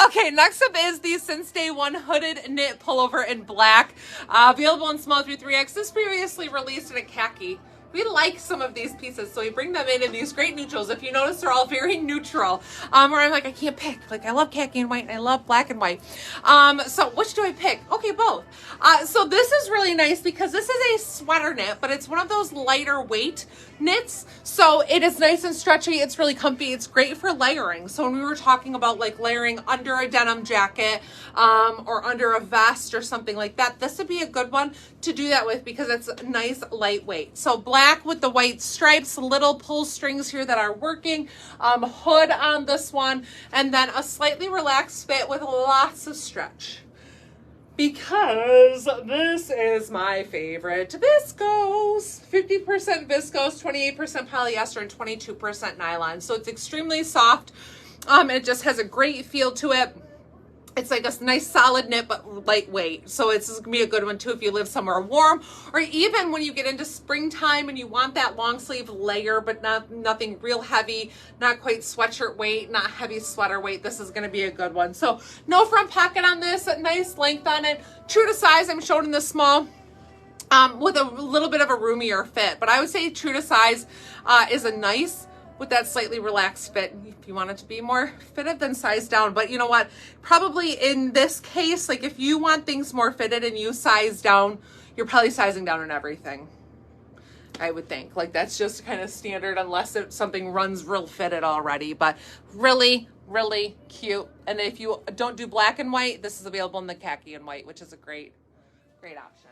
Okay, next up is the Since Day One hooded knit pullover in black, available in small through 3X. This previously released in a khaki. We like some of these pieces, so we bring them in these great neutrals. If you notice, they're all very neutral. Where I'm like, I can't pick. Like, I love khaki and white, and I love black and white. So which do I pick? Okay, both. So this is really nice because this is a sweater knit, but it's one of those lighter weight knits. So it is nice and stretchy. It's really comfy. It's great for layering. So when we were talking about like layering under a denim jacket, or under a vest or something like that, this would be a good one to do that with because it's nice, lightweight. So black with the white stripes, little pull strings here that are working, hood on this one, and then a slightly relaxed fit with lots of stretch. Because this is my favorite viscose. 50% viscose, 28% polyester, and 22% nylon. So it's extremely soft. It just has a great feel to it. It's like a nice solid knit, but lightweight. So it's going to be a good one too if you live somewhere warm, or even when you get into springtime and you want that long sleeve layer, but nothing real heavy, not quite sweatshirt weight, not heavy sweater weight. This is going to be a good one. So no front pocket on this, a nice length on it. True to size, I'm showing in the small. With a little bit of a roomier fit, but I would say true to size is a nice with that slightly relaxed fit. If you want it to be more fitted, then size down. But you know what? Probably in this case, like if you want things more fitted and you size down, you're probably sizing down on everything. I would think. Like that's just kind of standard unless something runs real fitted already. But really, really cute. And if you don't do black and white, this is available in the khaki and white, which is a great option.